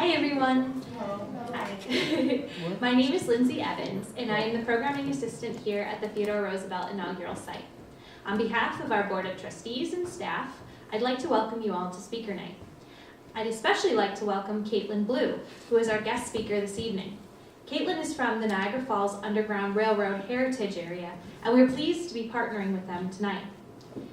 Hi everyone. Hi. My name is Lindsay Evans, and I am the programming assistant here at the Theodore Roosevelt Inaugural Site. On behalf of our Board of Trustees and staff, I'd like to welcome you all to Speaker Night. I'd especially like to welcome Caitlin Blue, who is our guest speaker this evening. Caitlin is from the Niagara Falls Underground Railroad Heritage Area, and we're pleased to be partnering with them tonight.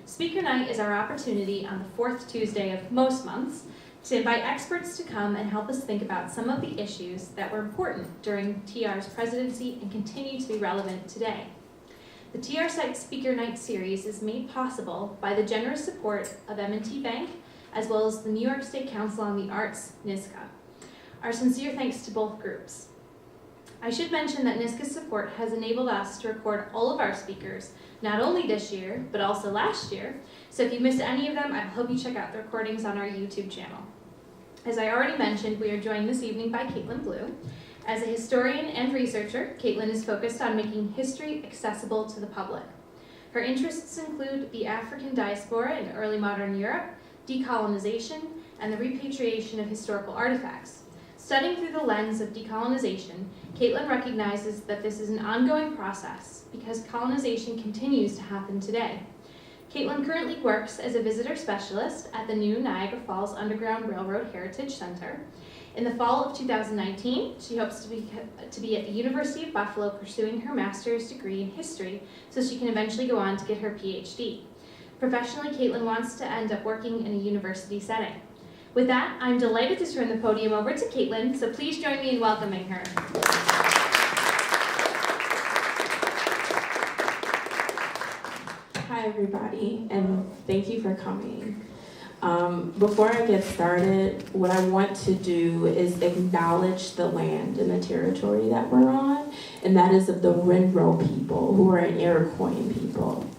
Speaker Night is our opportunity on the fourth Tuesday of most months to invite experts to come and help us think about some of the issues that were important during TR's presidency and continue to be relevant today. The TR Site Speaker Night series is made possible by the generous support of M&T Bank, as well as the New York State Council on the Arts, NYSCA. Our sincere thanks to both groups. I should mention that NYSCA's support has enabled us to record all of our speakers, not only this year, but also last year. So if you missed any of them, I hope you check out the recordings on our YouTube channel. As I already mentioned, we are joined this evening by Caitlin Blue. As a historian and researcher, Caitlin is focused on making history accessible to the public. Her interests include the African diaspora in early modern Europe, decolonization, and the repatriation of historical artifacts. Studying through the lens of decolonization, Caitlin recognizes that this is an ongoing process because colonization continues to happen today. Caitlin currently works as a visitor specialist at the new Niagara Falls Underground Railroad Heritage Center. In the fall of 2019, she hopes to be at the University of Buffalo pursuing her master's degree in history so she can eventually go on to get her PhD. Professionally, Caitlin wants to end up working in a university setting. With that, I'm delighted to turn the podium over to Caitlin, so please join me in welcoming her. Hi everybody, and thank you for coming. Before I get started, what I want to do is acknowledge the land and the territory that we're on, and that is of the Renro people, who are an Iroquois people.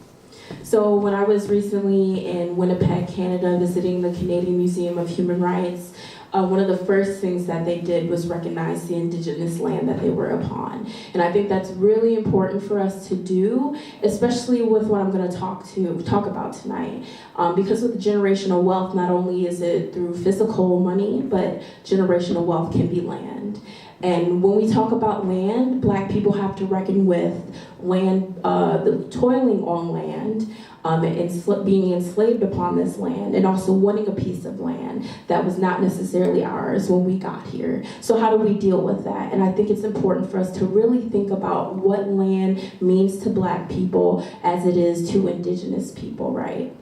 So when I was recently in Winnipeg, Canada, visiting the Canadian Museum of Human Rights, one of the first things that they did was recognize the indigenous land that they were upon. And I think that's really important for us to do, especially with what I'm going to talk about tonight. Because with generational wealth, not only is it through physical money, but generational wealth can be land. And when we talk about land, Black people have to reckon with land, the toiling on land, and being enslaved upon this land, and also wanting a piece of land that was not necessarily ours when we got here. So how do we deal with that? And I think it's important for us to really think about what land means to Black people as it is to indigenous people, right?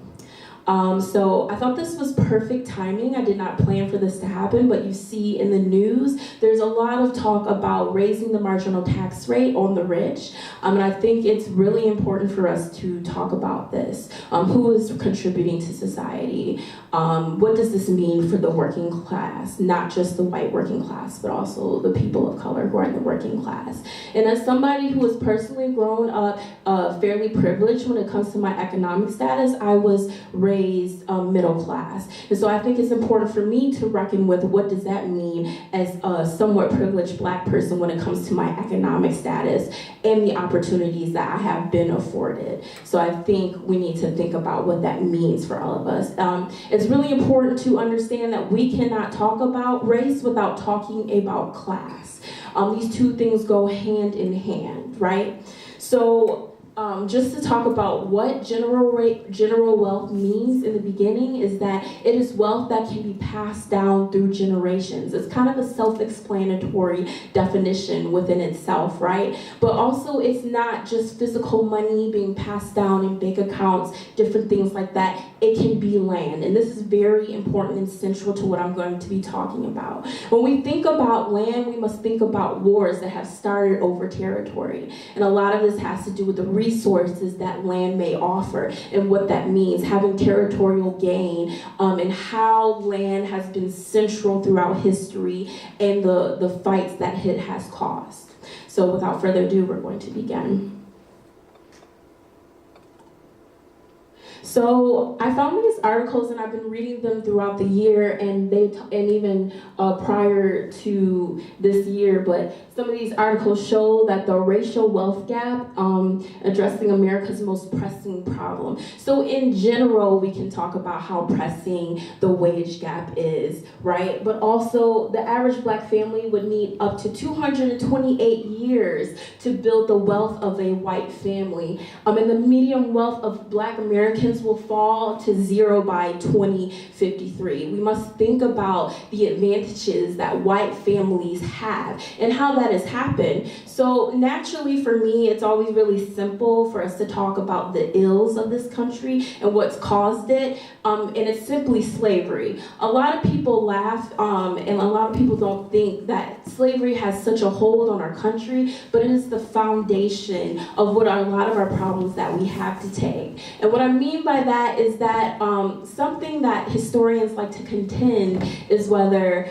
So I thought this was perfect timing. I did not plan for this to happen, but you see in the news, there's a lot of talk about raising the marginal tax rate on the rich. And I think it's really important for us to talk about this. Who is contributing to society? What does this mean for the working class? Not just the white working class, but also the people of color who are in the working class. And as somebody who has personally grown up fairly privileged when it comes to my economic status, I was raised middle class. And so I think it's important for me to reckon with what does that mean as a somewhat privileged Black person when it comes to my economic status and the opportunities that I have been afforded. So I think we need to think about what that means for all of us. It's really important to understand that we cannot talk about race without talking about class. These two things go hand in hand, right? So just to talk about what general wealth means in the beginning is that it is wealth that can be passed down through generations. It's kind of a self-explanatory definition within itself, right? But also it's not just physical money being passed down in bank accounts, different things like that. It can be land. And this is very important and central to what I'm going to be talking about. When we think about land, we must think about wars that have started over territory. And a lot of this has to do with the resources that land may offer and what that means, having territorial gain, and how land has been central throughout history and the fights that it has caused. So without further ado, we're going to begin. So I found these articles, and I've been reading them throughout the year, and even prior to this year. But some of these articles show that the racial wealth gap, addressing America's most pressing problem. So in general, we can talk about how pressing the wage gap is, right? But also, the average Black family would need up to 228 years to build the wealth of a white family. And the median wealth of Black Americans will fall to zero by 2053. We must think about the advantages that white families have and how that has happened. So naturally for me, it's always really simple for us to talk about the ills of this country and what's caused it, and it's simply slavery. A lot of people laugh, and a lot of people don't think that slavery has such a hold on our country, but it is the foundation of what are a lot of our problems that we have to take. And what I mean by that is that something that historians like to contend is whether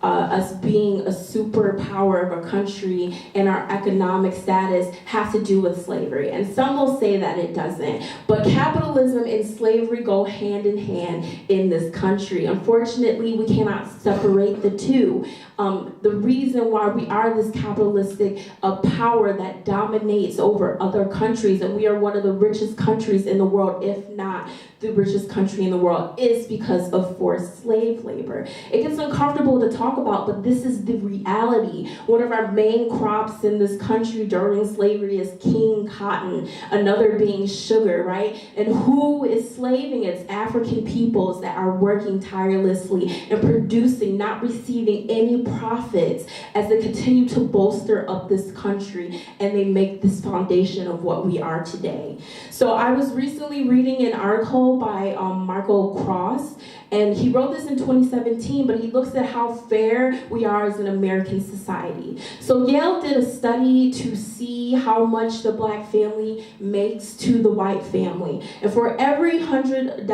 us being a superpower of a country and our economic status has to do with slavery. And some will say that it doesn't. But capitalism and slavery go hand in hand in this country. Unfortunately, we cannot separate the two. The reason why we are this capitalistic power that dominates over other countries, and we are one of the richest countries in the world, if not the richest country in the world, is because of forced slave labor. It gets uncomfortable to talk about, but this is the reality. One of our main crops in this country during slavery is king cotton, another being sugar, right? And who is slaving? It's African peoples that are working tirelessly and producing, not receiving any profits as they continue to bolster up this country and they make this foundation of what we are today. So I was recently reading an article by Michael Cross, and he wrote this in 2017, but he looks at how fair we are as an American society. So Yale did a study to see how much the Black family makes to the white family. And for every $100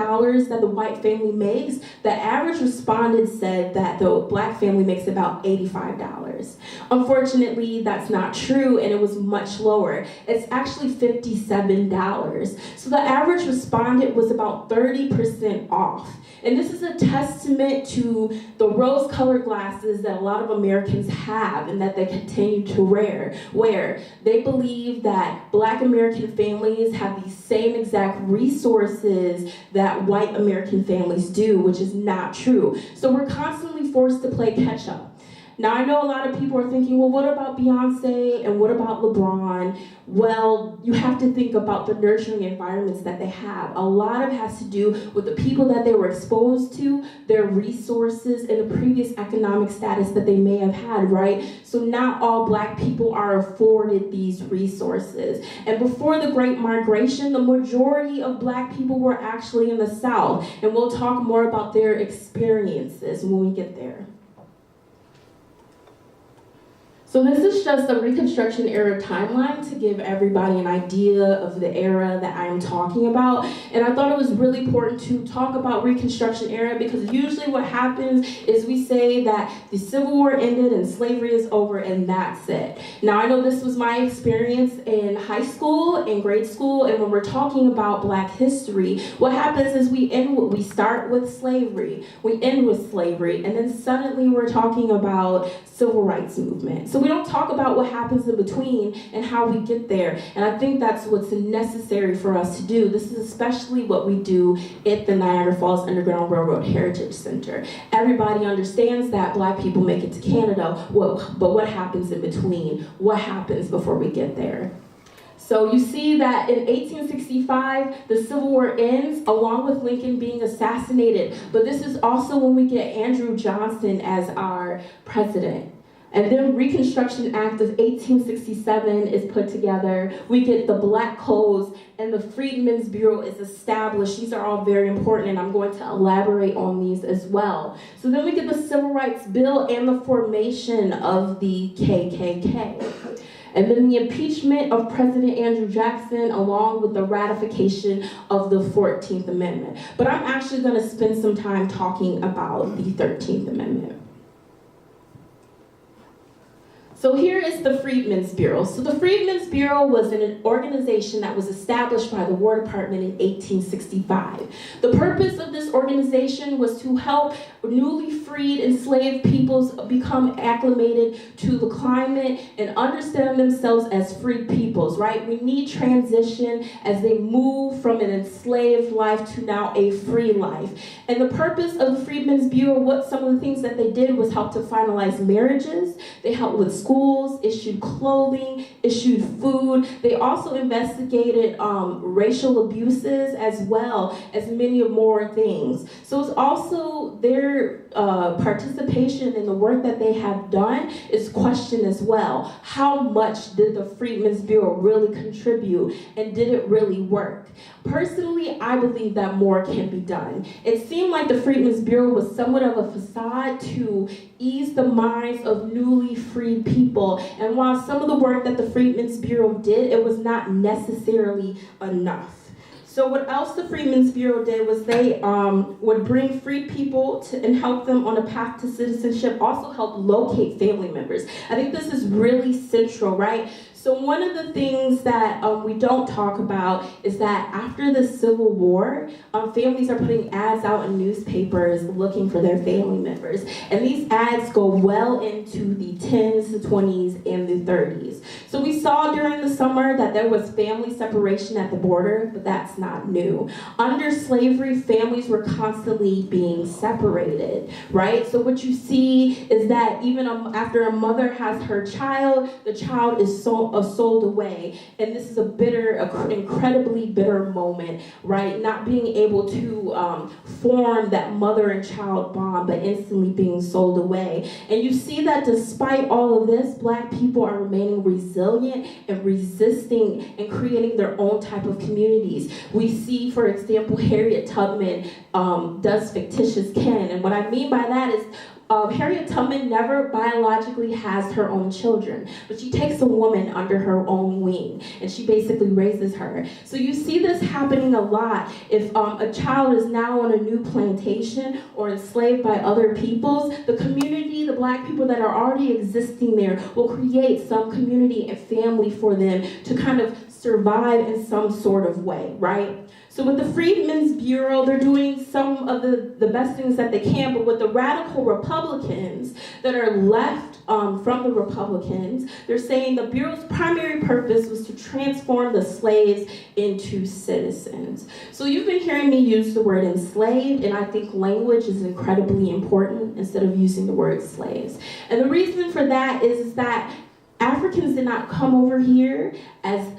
that the white family makes, the average respondent said that the Black family makes about $85. Unfortunately, that's not true, and it was much lower. It's actually $57. So the average respondent was about 30% off. And this is a testament to the rose-colored glasses that a lot of Americans have and that they continue to wear. They believe that Black American families have the same exact resources that white American families do, which is not true. So we're constantly forced to play catch-up. Now, I know a lot of people are thinking, well, what about Beyonce and what about LeBron? Well, you have to think about the nurturing environments that they have. A lot of it has to do with the people that they were exposed to, their resources, and the previous economic status that they may have had, right? So not all Black people are afforded these resources. And before the Great Migration, the majority of Black people were actually in the South. And we'll talk more about their experiences when we get there. So this is just a Reconstruction era timeline to give everybody an idea of the era that I am talking about. And I thought it was really important to talk about Reconstruction era because usually what happens is we say that the Civil War ended and slavery is over and that's it. Now I know this was my experience in high school, in grade school, and when we're talking about Black history, what happens is we start with slavery, we end with slavery, and then suddenly we're talking about civil rights movement. So we don't talk about what happens in between and how we get there. And I think that's what's necessary for us to do. This is especially what we do at the Niagara Falls Underground Railroad Heritage Center. Everybody understands that Black people make it to Canada, but what happens in between? What happens before we get there? So you see that in 1865, the Civil War ends, along with Lincoln being assassinated. But this is also when we get Andrew Johnson as our president. And then Reconstruction Act of 1867 is put together. We get the Black Codes, and the Freedmen's Bureau is established. These are all very important, and I'm going to elaborate on these as well. So then we get the Civil Rights Bill and the formation of the KKK. And then the impeachment of President Andrew Jackson, along with the ratification of the 14th Amendment. But I'm actually going to spend some time talking about the 13th Amendment. So So here is the Freedmen's Bureau. So the Freedmen's Bureau was an organization that was established by the War Department in 1865. The purpose of this organization was to help newly freed enslaved peoples become acclimated to the climate and understand themselves as free peoples, right? We need transition as they move from an enslaved life to now a free life. And the purpose of the Freedmen's Bureau, what some of the things that they did was help to finalize marriages. They helped with schools, issued clothing, issued food. They also investigated racial abuses as well as many more things. So it's also their participation in the work that they have done is questioned as well. How much did the Freedmen's Bureau really contribute, and did it really work? Personally, I believe that more can be done. It seemed like the Freedmen's Bureau was somewhat of a facade to ease the minds of newly freed people. And while some of the work that the Freedmen's Bureau did, it was not necessarily enough. So what else the Freedmen's Bureau did was they would bring freed people and help them on a path to citizenship, also help locate family members. I think this is really central, right? So one of the things that we don't talk about is that after the Civil War, families are putting ads out in newspapers looking for their family members. And these ads go well into the 10s, the 20s, and the 30s. So we saw during the summer that there was family separation at the border, but that's not new. Under slavery, families were constantly being separated, right? So what you see is that even after a mother has her child, the child is sold away. And this is incredibly bitter moment, right? Not being able to form that mother and child bond, but instantly being sold away. And you see that despite all of this, Black people are remaining resilient and resisting and creating their own type of communities. We see, for example, Harriet Tubman does fictitious kin. And what I mean by that is Harriet Tubman never biologically has her own children, but she takes a woman under her own wing, and she basically raises her. So you see this happening a lot. If a child is now on a new plantation or enslaved by other peoples, the community, the Black people that are already existing there, will create some community and family for them to kind of survive in some sort of way, right? So with the Freedmen's Bureau, they're doing some of the best things that they can, but with the radical Republicans that are left from the Republicans, they're saying the Bureau's primary purpose was to transform the slaves into citizens. So you've been hearing me use the word enslaved, and I think language is incredibly important instead of using the word slaves. And the reason for that is that Africans did not come over here as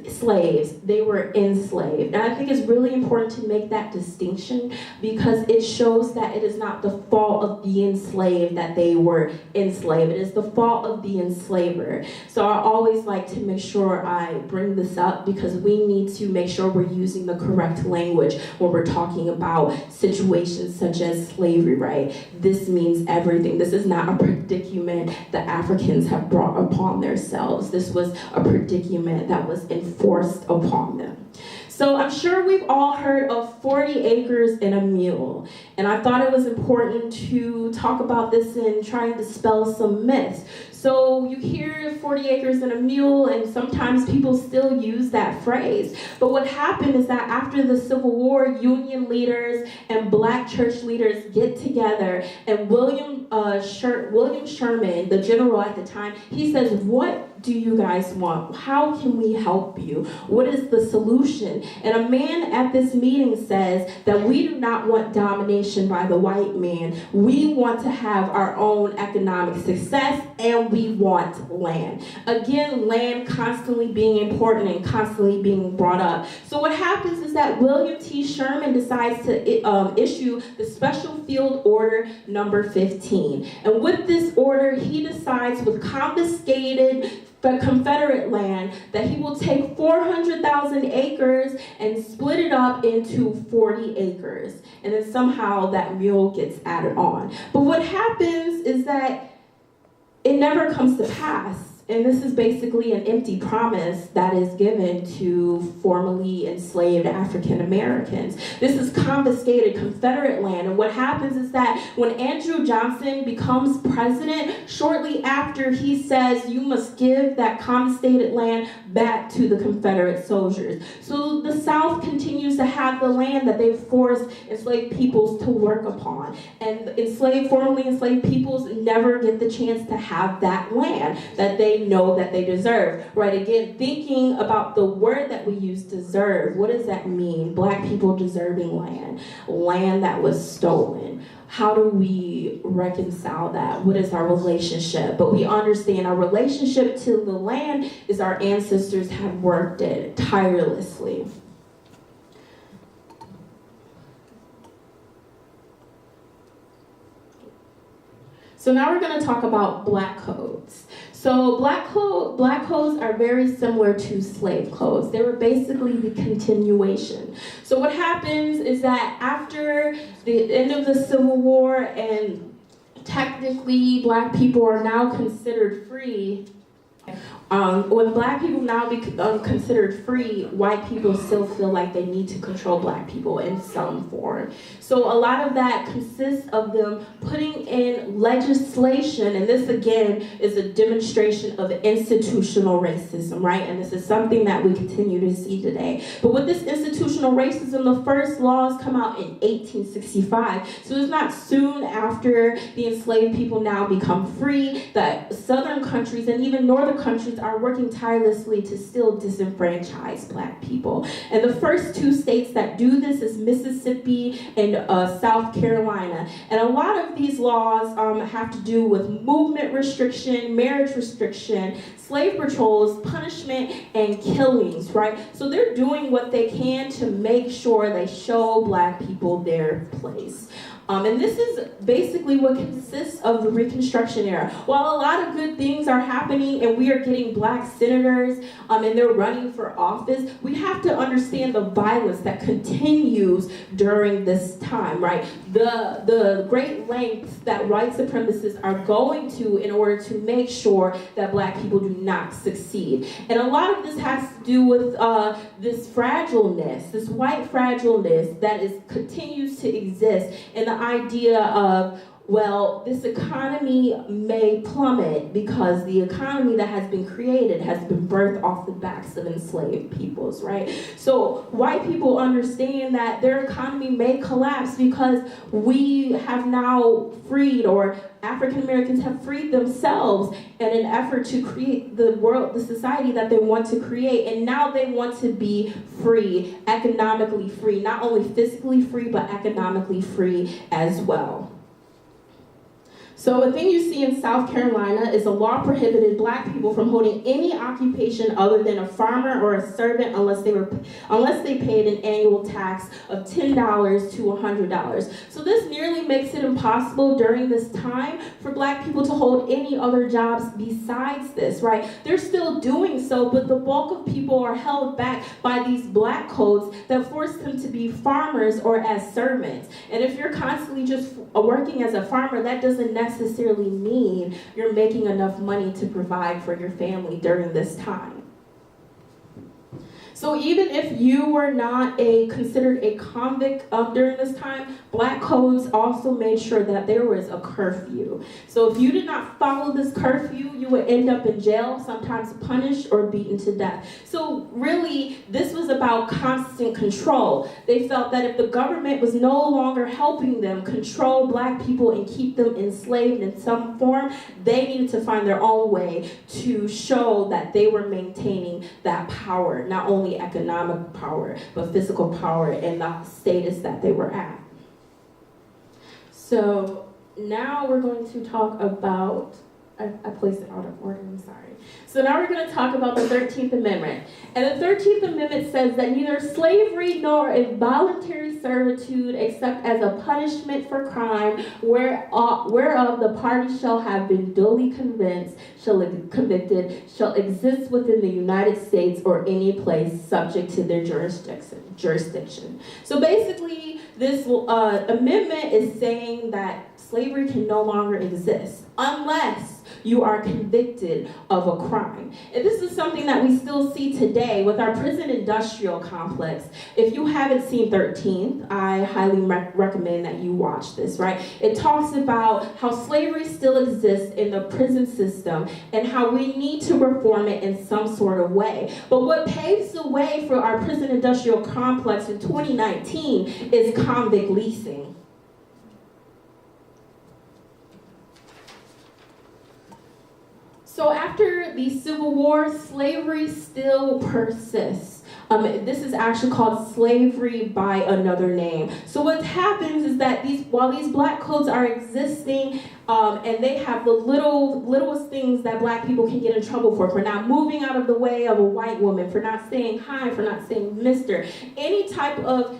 slaves, they were enslaved. And I think it's really important to make that distinction because it shows that it is not the fault of the enslaved that they were enslaved. It is the fault of the enslaver. So I always like to make sure I bring this up because we need to make sure we're using the correct language when we're talking about situations such as slavery, right? This means everything. This is not a predicament that Africans have brought upon themselves. This was a predicament that was enforced upon them. So I'm sure we've all heard of 40 acres and a mule. And I thought it was important to talk about this and try and dispel some myths. So you hear 40 acres and a mule, and sometimes people still use that phrase. But what happened is that after the Civil War, Union leaders and Black church leaders get together, and William Sherman, the general at the time, he says, "What do you guys want? How can we help you? What is the solution?" And a man at this meeting says that we do not want domination by the white man. We want to have our own economic success, and we want land. Again, land constantly being important and constantly being brought up. So what happens is that William T. Sherman decides to issue the Special Field Order number 15. And with this order, he decides with confiscated Confederate land that he will take 400,000 acres and split it up into 40 acres. And then somehow that mule gets added on. But what happens is that it never comes to pass. And this is basically an empty promise that is given to formerly enslaved African Americans. This is confiscated Confederate land. And what happens is that when Andrew Johnson becomes president, shortly after he says, you must give that confiscated land back to the Confederate soldiers. So the South continues to have the land that they forced enslaved peoples to work upon. And formerly enslaved peoples never get the chance to have that land that they know that they deserve. Right, again, thinking about the word that we use, deserve. What does that mean? Black people deserving land that was stolen. How do we reconcile that? What is our relationship? But we understand our relationship to the land is our ancestors have worked it tirelessly. So now we're going to talk about black codes. So black codes are very similar to slave codes. They were basically the continuation. So what happens is that after the end of the Civil War, and technically black people are now considered free, when black people now become considered free, white people still feel like they need to control black people in some form. So a lot of that consists of them putting in legislation, and this again is a demonstration of institutional racism, right? And this is something that we continue to see today. But with this institutional racism, the first laws come out in 1865. So it's not soon after the enslaved people now become free that southern countries and even northern countries are working tirelessly to still disenfranchise black people. And the first two states that do this is Mississippi and South Carolina. And a lot of these laws have to do with movement restriction, marriage restriction, slave patrols, punishment, and killings, right? So they're doing what they can to make sure they show black people their place. And this is basically what consists of the Reconstruction era. While a lot of good things are happening and we are getting black senators and they're running for office, we have to understand the violence that continues during this time, right? The great lengths that white supremacists are going to in order to make sure that black people do not succeed. And a lot of this has to do with this fragileness, this white fragileness that continues to exist, and the idea of, well, this economy may plummet because the economy that has been created has been birthed off the backs of enslaved peoples, right? So white people understand that their economy may collapse because we have now freed, or African Americans have freed themselves in an effort to create the world, the society that they want to create. And now they want to be free, economically free, not only physically free, but economically free as well. So a thing you see in South Carolina is a law prohibited black people from holding any occupation other than a farmer or a servant unless they paid an annual tax of $10 to $100. So this nearly makes it impossible during this time for black people to hold any other jobs besides this, right? They're still doing so, but the bulk of people are held back by these black codes that force them to be farmers or as servants. And if you're constantly just working as a farmer, that doesn't necessarily mean you're making enough money to provide for your family during this time. So even if you were not considered a convict during this time, black codes also made sure that there was a curfew. So if you did not follow this curfew, you would end up in jail, sometimes punished or beaten to death. So really, this was about constant control. They felt that if the government was no longer helping them control black people and keep them enslaved in some form, they needed to find their own way to show that they were maintaining that power, not only economic power, but physical power and the status that they were at. So now we're going to talk about, I placed it out of order, I'm sorry. So now we're going to talk about the 13th Amendment. And the 13th Amendment says that neither slavery nor involuntary servitude, except as a punishment for crime, whereof the party shall have been duly convinced, convicted, shall exist within the United States or any place subject to their jurisdiction. So basically, this amendment is saying that slavery can no longer exist unless you are convicted of a crime. And this is something that we still see today with our prison industrial complex. If you haven't seen 13th, I highly recommend that you watch this, right? It talks about how slavery still exists in the prison system and how we need to reform it in some sort of way. But what paves the way for our prison industrial complex in 2019 is convict leasing. So after the Civil War, slavery still persists. This is actually called slavery by another name. So what happens is that while these black codes are existing, and they have the littlest things that black people can get in trouble for not moving out of the way of a white woman, for not saying hi, for not saying Mr. Any type of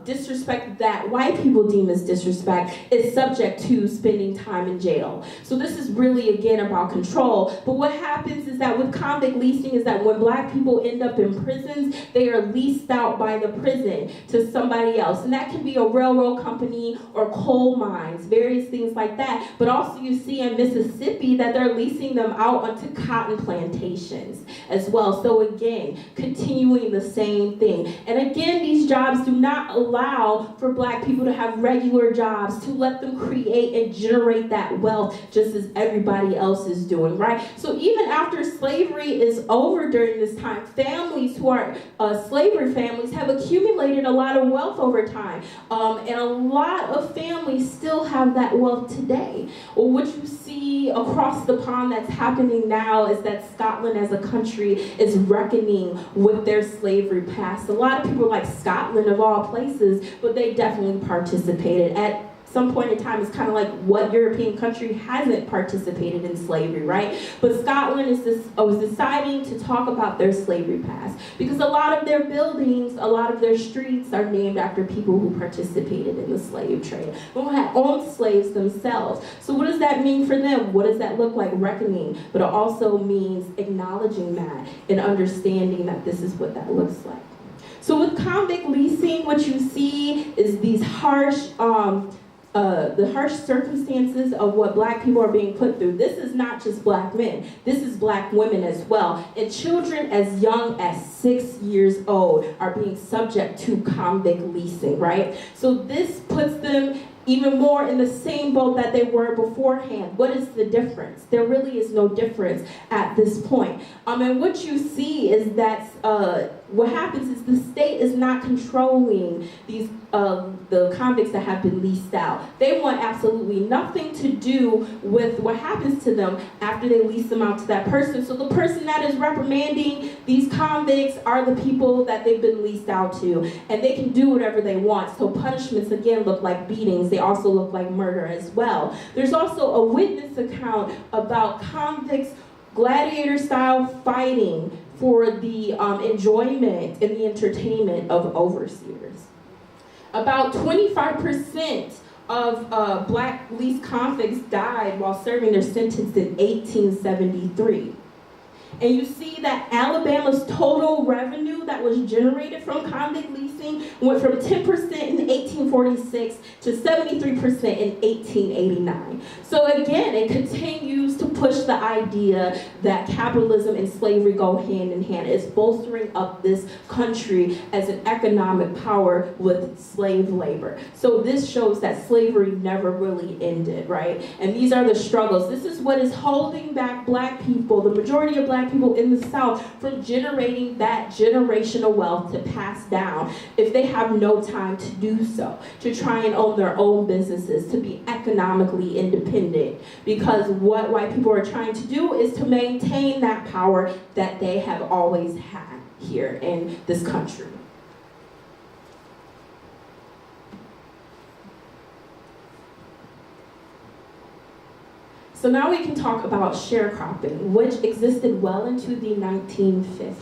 disrespect that white people deem as disrespect is subject to spending time in jail. So this is really, again, about control. But what happens is that with convict leasing is that when black people end up in prisons, they are leased out by the prison to somebody else. And that can be a railroad company or coal mines, various things like that. But also you see in Mississippi that they're leasing them out onto cotton plantations as well. So again, continuing the same thing. And again, these jobs do not allow for black people to have regular jobs, to let them create and generate that wealth just as everybody else is doing, right? So even after slavery is over during this time, families who are slavery families have accumulated a lot of wealth over time. And a lot of families still have that wealth today. What you see across the pond that's happening now is that Scotland as a country is reckoning with their slavery past. A lot of people like Scotland of all places, but they definitely participated. At some point in time, it's kind of like what European country hasn't participated in slavery, right? But Scotland was deciding to talk about their slavery past because a lot of their buildings, a lot of their streets are named after people who participated in the slave trade, who had owned slaves themselves. So what does that mean for them? What does that look like? Reckoning, but it also means acknowledging that and understanding that this is what that looks like. So with convict leasing, what you see is these harsh circumstances of what black people are being put through. This is not just black men. This is black women as well. And children as young as 6 years old are being subject to convict leasing, right? So this puts them even more in the same boat that they were beforehand. What is the difference? There really is no difference at this point. And what you see is that what happens is the state is not controlling these the convicts that have been leased out. They want absolutely nothing to do with what happens to them after they lease them out to that person. So the person that is reprimanding these convicts are the people that they've been leased out to, and they can do whatever they want. So punishments again look like beatings. They also look like murder as well. There's also a witness account about convicts gladiator-style fighting for the enjoyment and the entertainment of overseers. About 25% of black leased convicts died while serving their sentence in 1873. And you see that Alabama's total revenue that was generated from convict leasing went from 10% in 1846 to 73% in 1889. So again, it continues to push the idea that capitalism and slavery go hand in hand. It's bolstering up this country as an economic power with slave labor. So this shows that slavery never really ended, right? And these are the struggles. This is what is holding back black people, the majority of black people in the South, from generating that generational wealth to pass down if they have no time to do so, to try and own their own businesses, to be economically independent. Because what white people are trying to do is to maintain that power that they have always had here in this country. So now we can talk about sharecropping, which existed well into the 1950s.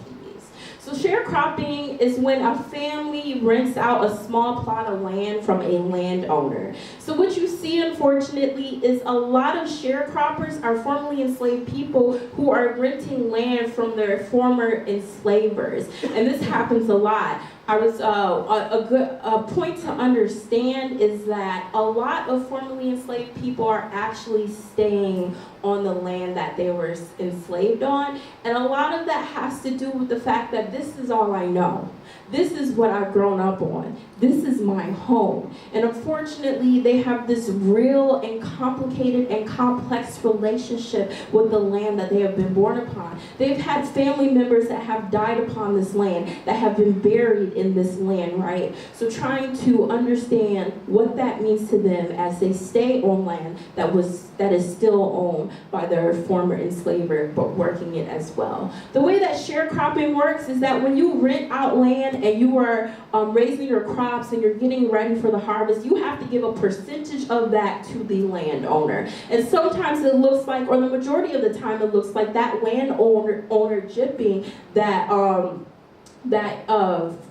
So sharecropping is when a family rents out a small plot of land from a landowner. So what you see, unfortunately, is a lot of sharecroppers are formerly enslaved people who are renting land from their former enslavers. And this happens a lot. A good point to understand is that a lot of formerly enslaved people are actually staying on the land that they were enslaved on, and a lot of that has to do with the fact that this is all I know. This is what I've grown up on. This is my home. And unfortunately, they have this real and complicated and complex relationship with the land that they have been born upon. They've had family members that have died upon this land, that have been buried in this land, right? So trying to understand what that means to them as they stay on land that is still owned by their former enslaver, but working it as well. The way that sharecropping works is that when you rent out land and you are raising your crops and you're getting ready for the harvest, you have to give a percentage of that to the landowner. And sometimes it looks like, or the majority of the time it looks like that landowner gypping that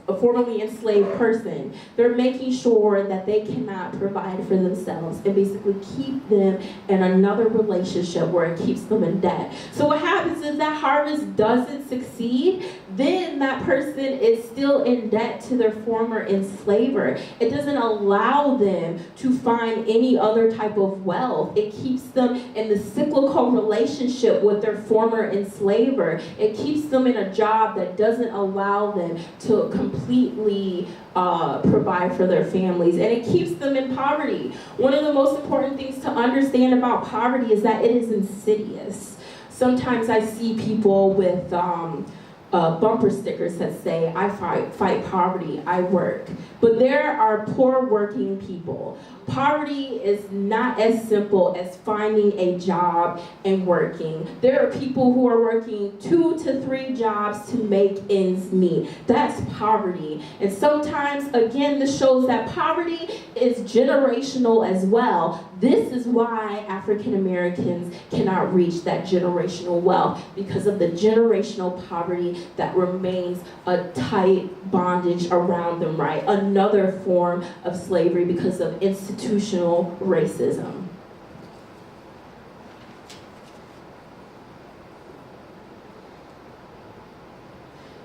a formerly enslaved person. They're making sure that they cannot provide for themselves and basically keep them in another relationship where it keeps them in debt. So what happens is that harvest doesn't succeed, then that person is still in debt to their former enslaver. It doesn't allow them to find any other type of wealth. It keeps them in the cyclical relationship with their former enslaver. It keeps them in a job that doesn't allow them to completely provide for their families, and it keeps them in poverty. One of the most important things to understand about poverty is that it is insidious. Sometimes I see people with bumper stickers that say, I fight poverty, I work. But there are poor working people. Poverty is not as simple as finding a job and working. There are people who are working 2 to 3 jobs to make ends meet. That's poverty. And sometimes, again, this shows that poverty is generational as well. This is why African Americans cannot reach that generational wealth, because of the generational poverty that remains a tight bondage around them, right? Another form of slavery because of institutional racism.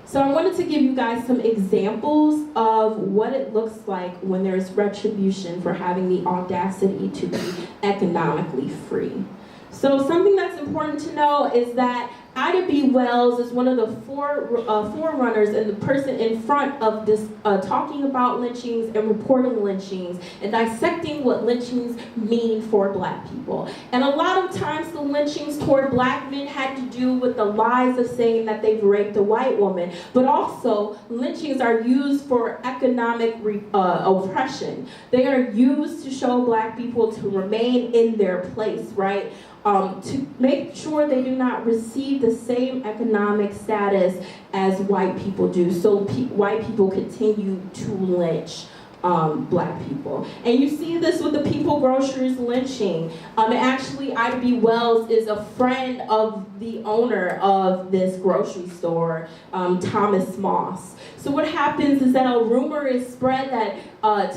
So I wanted to give you guys some examples of what it looks like when there's retribution for having the audacity to be economically free. So something that's important to know is that Ida B. Wells is one of the forerunners and the person in front of this talking about lynchings and reporting lynchings and dissecting what lynchings mean for Black people. And a lot of times the lynchings toward Black men had to do with the lies of saying that they've raped a white woman, but also lynchings are used for economic oppression. They are used to show Black people to remain in their place, right? To make sure they do not receive the same economic status as white people do. So white people continue to lynch Black people. And you see this with the People Grocers lynching. Actually, Ida B. Wells is a friend of the owner of this grocery store, Thomas Moss. So what happens is that a rumor is spread that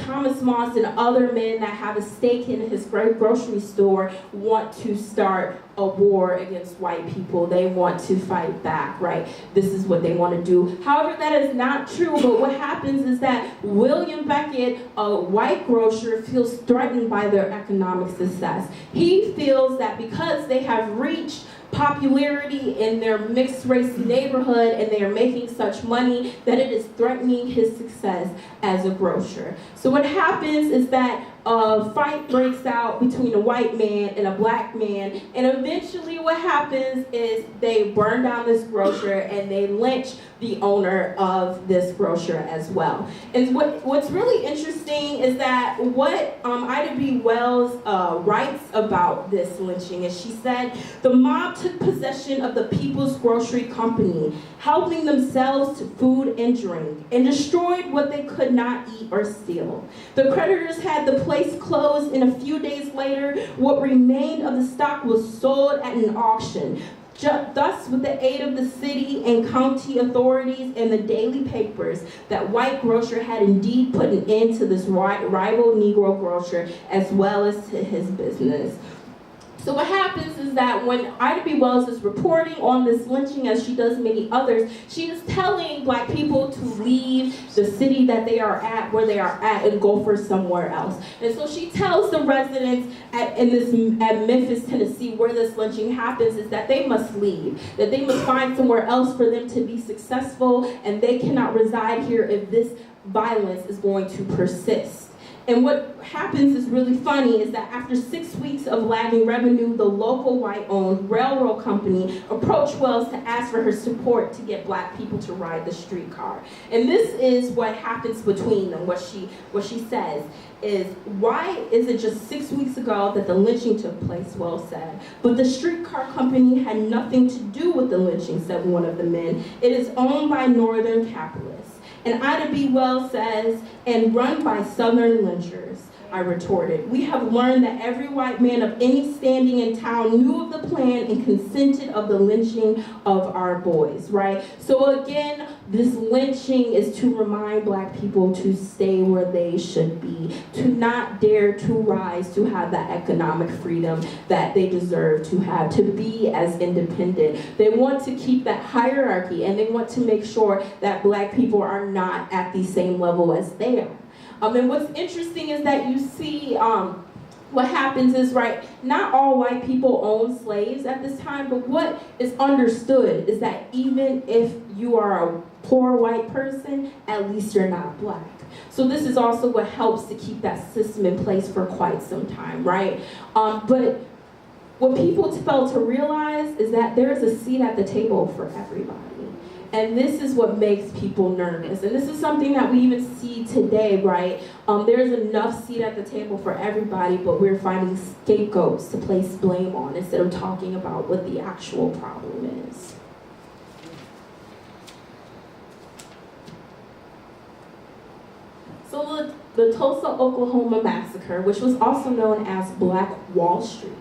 Thomas Moss and other men that have a stake in his grocery store want to start a war against white people. They want to fight back, right? This is what they want to do. However, that is not true, but what happens is that William Beckett, a white grocer, feels threatened by their economic success. He feels that because they have reached popularity in their mixed race neighborhood and they are making such money that it is threatening his success as a grocer. So what happens is that a fight breaks out between a white man and a Black man, and eventually what happens is they burn down this grocer and they lynch the owner of this grocer as well. And what's really interesting is that what Ida B. Wells writes about this lynching is she said, the mob took possession of the People's Grocery Company, helping themselves to food and drink, and destroyed what they could not eat or steal. The creditors had the place closed, and a few days later, what remained of the stock was sold at an auction. Thus, with the aid of the city and county authorities and the daily papers, that white grocer had indeed put an end to this rival Negro grocer as well as to his business. So what happens is that when Ida B. Wells is reporting on this lynching, as she does many others, she is telling black people to leave the city that they are at, where they are at, and go for somewhere else. And so she tells the residents at Memphis, Tennessee, where this lynching happens, is that they must leave, that they must find somewhere else for them to be successful, and they cannot reside here if this violence is going to persist. And what happens is really funny is that after 6 weeks of lagging revenue, the local white-owned railroad company approached Wells to ask for her support to get black people to ride the streetcar. And this is what happens between them. What she says is, why is it just 6 weeks ago that the lynching took place, Wells said. But the streetcar company had nothing to do with the lynching, said one of the men. It is owned by Northern capitalists. And Ida B. Wells says, and run by Southern lynchers. I retorted. We have learned that every white man of any standing in town knew of the plan and consented of the lynching of our boys, right? So again, this lynching is to remind black people to stay where they should be, to not dare to rise, to have that economic freedom that they deserve to have, to be as independent. They want to keep that hierarchy, and they want to make sure that black people are not at the same level as they are. And what's interesting is that you see what happens is, right, not all white people own slaves at this time, but what is understood is that even if you are a poor white person, at least you're not black. So this is also what helps to keep that system in place for quite some time, right? But what people fail to realize is that there's a seat at the table for everybody. And this is what makes people nervous. And this is something that we even see today, right? There's enough seat at the table for everybody, but we're finding scapegoats to place blame on instead of talking about what the actual problem is. So the Tulsa, Oklahoma Massacre, which was also known as Black Wall Street.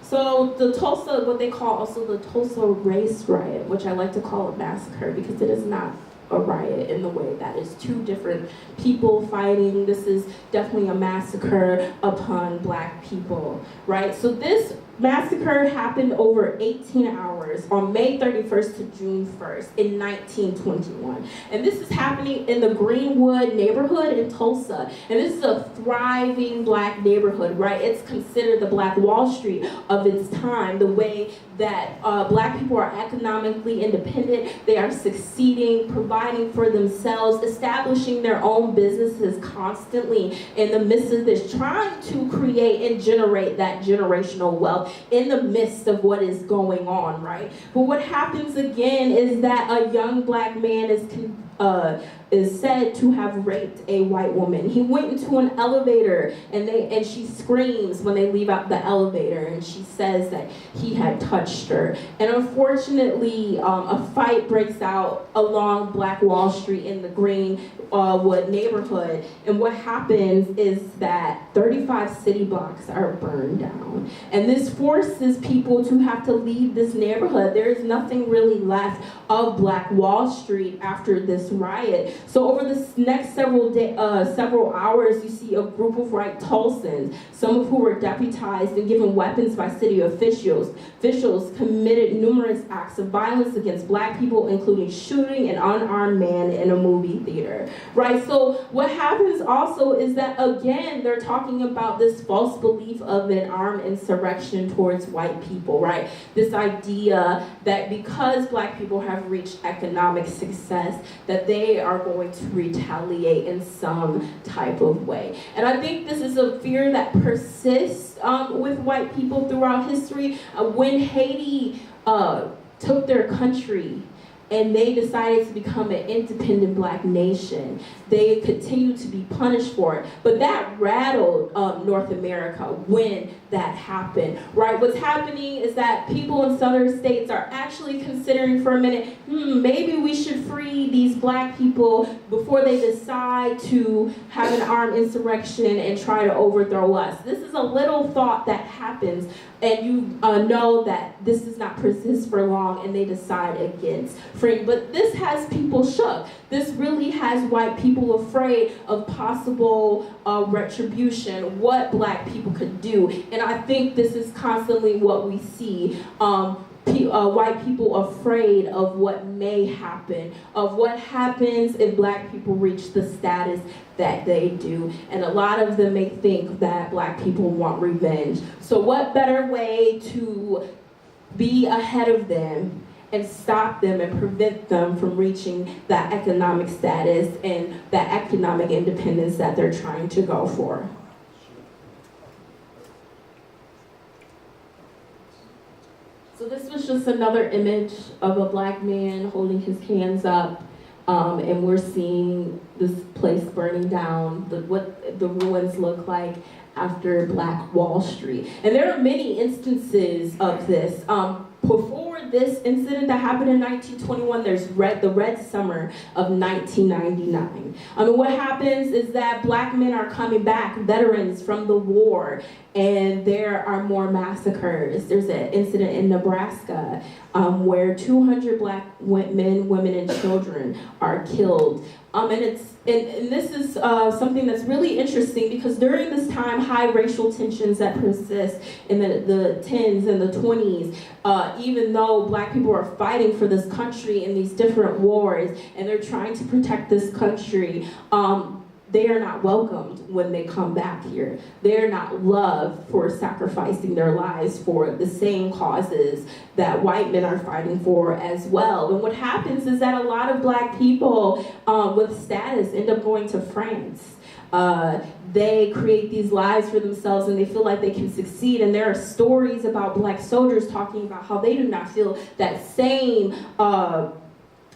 So the Tulsa, what they call also the Tulsa race riot, which I like to call a massacre because it is not a riot in the way that is two different people fighting. This is definitely a massacre upon black people, right? So this massacre happened over 18 hours on May 31st to June 1st in 1921. And this is happening in the Greenwood neighborhood in Tulsa. And this is a thriving black neighborhood, right? It's considered the Black Wall Street of its time, the way that black people are economically independent. They are succeeding, providing for themselves, establishing their own businesses constantly in the midst of this, trying to create and generate that generational wealth in the midst of what is going on, right? But what happens again is that a young black man is said to have raped a white woman. He went into an elevator and she screams when they leave out the elevator, and she says that he had touched her. And unfortunately, a fight breaks out along Black Wall Street in the Greenwood neighborhood. And what happens is that 35 city blocks are burned down. And this forces people to have to leave this neighborhood. There is nothing really left of Black Wall Street after this riot. So over the next several hours, you see a group of white Tulsans, some of who were deputized and given weapons by city officials. Officials committed numerous acts of violence against black people, including shooting an unarmed man in a movie theater, right? So what happens also is that, again, they're talking about this false belief of an armed insurrection towards white people, right? This idea that because black people have reached economic success, that they are going to retaliate in some type of way. And I think this is a fear that persists with white people throughout history. When Haiti took their country and they decided to become an independent black nation, they continued to be punished for it. But that rattled North America when that happened, right? What's happening is that people in southern states are actually considering for a minute, maybe we should free these black people before they decide to have an armed insurrection and try to overthrow us. This is a little thought that happens, and you know that this does not persist for long, and they decide against frame, but this has people shook. This really has white people afraid of possible retribution, what black people could do. And I think this is constantly what we see. White people afraid of what may happen, of what happens if black people reach the status that they do. And a lot of them may think that black people want revenge. So what better way to be ahead of them and stop them and prevent them from reaching that economic status and that economic independence that they're trying to go for. So this was just another image of a black man holding his hands up, and we're seeing this place burning down, what the ruins look like after Black Wall Street. And there are many instances of this. Before this incident that happened in 1921, there's the Red Summer of 1999. What happens is that black men are coming back, veterans from the war, and there are more massacres. There's an incident in Nebraska where 200 black men, women, and children are killed. And this is something that's really interesting because during this time, high racial tensions that persist in the 10s and the 20s, even though black people are fighting for this country in these different wars and they're trying to protect this country, they are not welcomed when they come back here. They're not loved for sacrificing their lives for the same causes that white men are fighting for as well. And what happens is that a lot of black people with status end up going to France. They create these lives for themselves and they feel like they can succeed. And there are stories about black soldiers talking about how they do not feel that same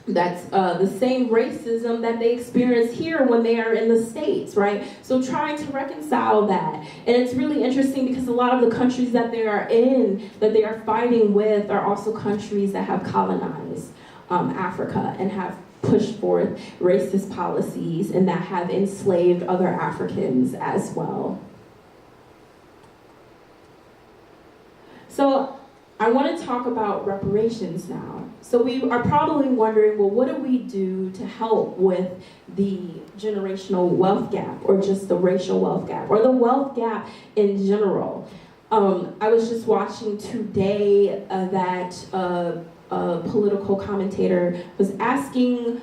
the same racism that they experience here when they are in the States, right? So trying to reconcile that. And it's really interesting because a lot of the countries that they are in, that they are fighting with, are also countries that have colonized Africa and have pushed forth racist policies and that have enslaved other Africans as well. So I want to talk about reparations now. So we are probably wondering, well, what do we do to help with the generational wealth gap or just the racial wealth gap or the wealth gap in general? I was just watching today that a political commentator was asking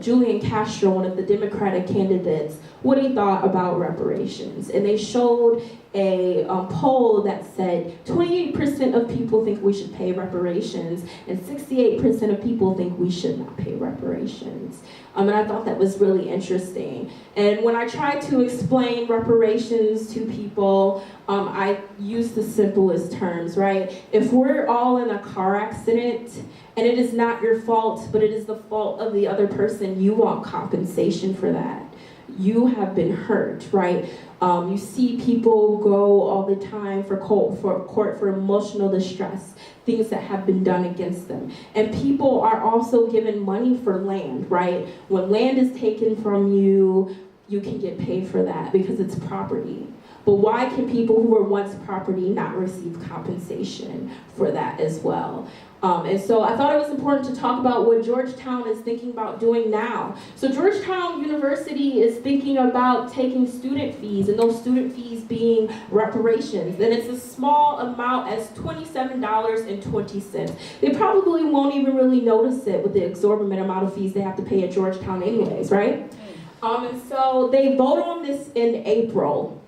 Julian Castro, one of the Democratic candidates, what he thought about reparations. And they showed a poll that said 28% of people think we should pay reparations and 68% of people think we should not pay reparations. And I thought that was really interesting. And when I tried to explain reparations to people, I use the simplest terms, right? If we're all in a car accident and it is not your fault, but it is the fault of the other person, you want compensation for that. You have been hurt, right? You see people go all the time for court for emotional distress, things that have been done against them. And people are also given money for land, right? When land is taken from you, you can get paid for that because it's property. But why can people who were once property not receive compensation for that as well? And so I thought it was important to talk about what Georgetown is thinking about doing now. So Georgetown University is thinking about taking student fees, and those student fees being reparations. And it's a small amount as $27.20. They probably won't even really notice it with the exorbitant amount of fees they have to pay at Georgetown anyways, right? And so they vote on this in April.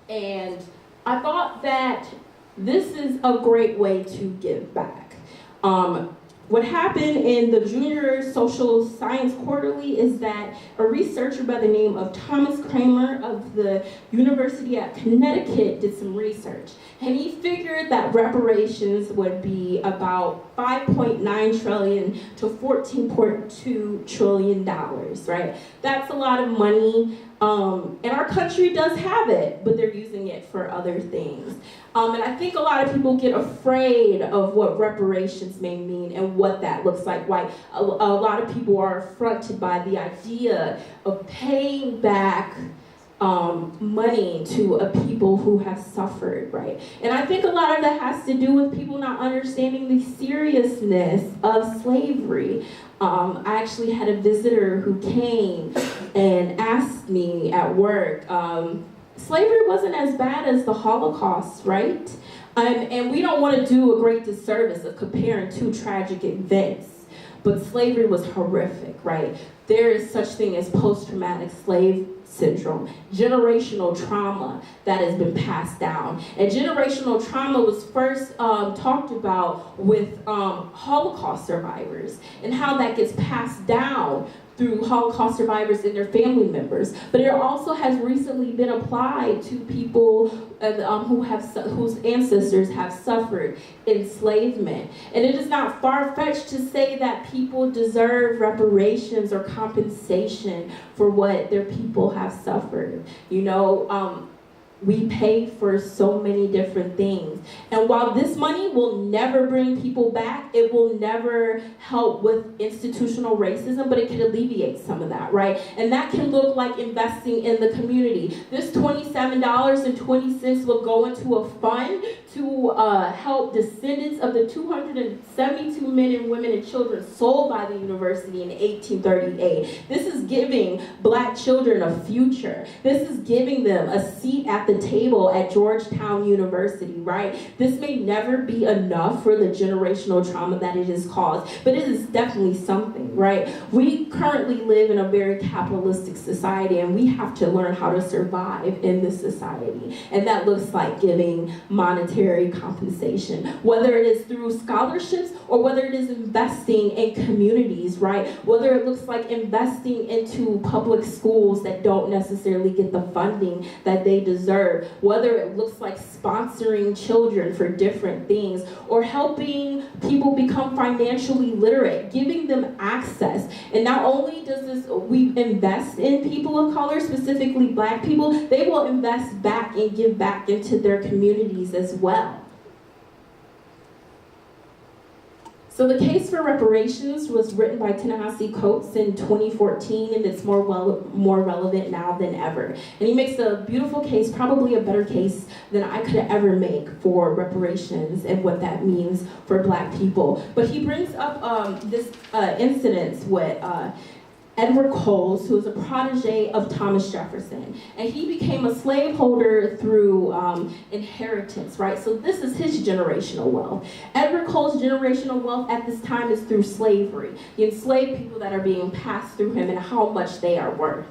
And I thought that this is a great way to give back. What happened in the Junior Social Science Quarterly is that a researcher by the name of Thomas Kramer of the University at Connecticut did some research. And he figured that reparations would be about $5.9 trillion to $14.2 trillion, right? That's a lot of money. And our country does have it, but they're using it for other things. And I think a lot of people get afraid of what reparations may mean and what that looks like. Why a lot of people are affronted by the idea of paying back money to a people who have suffered, right? And I think a lot of that has to do with people not understanding the seriousness of slavery. I actually had a visitor who came and asked me at work, slavery wasn't as bad as the Holocaust, right? And we don't want to do a great disservice of comparing two tragic events, but slavery was horrific, right? There is such thing as post-traumatic slave syndrome, generational trauma that has been passed down. And generational trauma was first talked about with Holocaust survivors and how that gets passed down through Holocaust survivors and their family members. But it also has recently been applied to people whose ancestors have suffered enslavement. And it is not far-fetched to say that people deserve reparations or compensation for what their people have suffered. You know, we pay for so many different things. And while this money will never bring people back, it will never help with institutional racism, but it can alleviate some of that, right? And that can look like investing in the community. This $27.20 will go into a fund to help descendants of the 272 men and women and children sold by the university in 1838. This is giving Black children a future. This is giving them a seat at the table at Georgetown University, right? This may never be enough for the generational trauma that it has caused, but it is definitely something, right? We currently live in a very capitalistic society, and we have to learn how to survive in this society. And that looks like giving monetary compensation, whether it is through scholarships or whether it is investing in communities, right? Whether it looks like investing into public schools that don't necessarily get the funding that they deserve, whether it looks like sponsoring children for different things, or helping people become financially literate, giving them access. And not only does we invest in people of color, specifically Black people, they will invest back and give back into their communities as well. So the case for reparations was written by Ta-Nehisi Coates in 2014, and it's more relevant now than ever. And he makes a beautiful case, probably a better case than I could ever make for reparations and what that means for Black people. But he brings up this incident with Edward Coles, who was a protege of Thomas Jefferson. And he became a slaveholder through inheritance, right? So this is his generational wealth. Edward Coles' generational wealth at this time is through slavery. The enslaved people that are being passed through him and how much they are worth.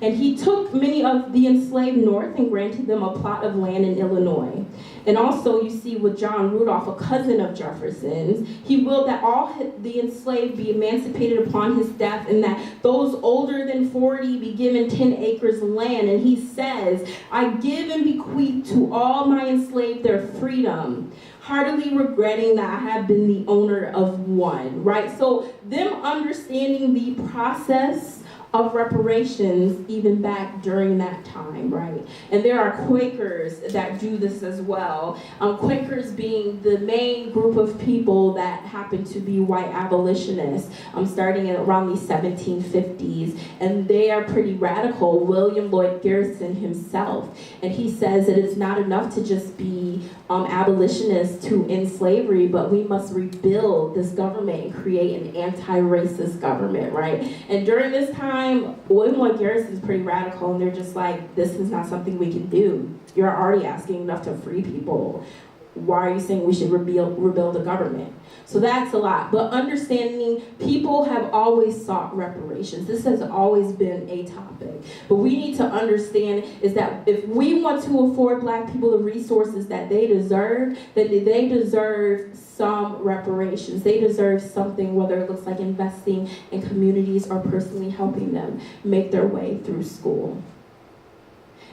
And he took many of the enslaved north and granted them a plot of land in Illinois. And also you see with John Rudolph, a cousin of Jefferson's, he willed that all the enslaved be emancipated upon his death, and that those older than 40 be given 10 acres of land. And he says, I give and bequeath to all my enslaved their freedom, heartily regretting that I have been the owner of one, right? So them understanding the process of reparations even back during that time, right? And there are Quakers that do this as well. Quakers being the main group of people that happen to be white abolitionists, starting in around the 1750s, and they are pretty radical. William Lloyd Garrison himself, and he says that it's not enough to just be abolitionists to end slavery, but we must rebuild this government and create an anti-racist government, right? And during this time, William Lloyd Garrison is pretty radical, and they're just like, this is not something we can do. You're already asking enough to free people. Why are you saying we should rebuild a government? So that's a lot. But understanding people have always sought reparations. This has always been a topic. But we need to understand is that if we want to afford Black people the resources that they deserve, then they deserve some reparations. They deserve something, whether it looks like investing in communities or personally helping them make their way through school.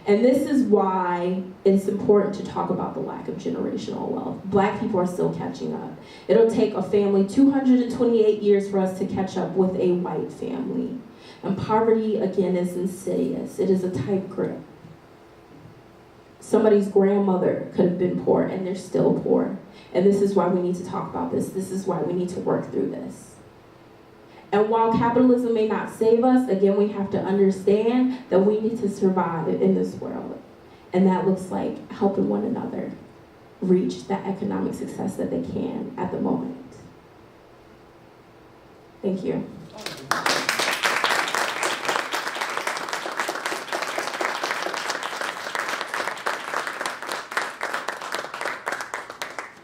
And this is why it's important to talk about the lack of generational wealth. Black people are still catching up. It'll take a family 228 years for us to catch up with a white family. And poverty, again, is insidious. It is a tight grip. Somebody's grandmother could have been poor, and they're still poor. And this is why we need to talk about this. This is why we need to work through this. And while capitalism may not save us, again, we have to understand that we need to survive in this world. And that looks like helping one another reach that economic success that they can at the moment. Thank you.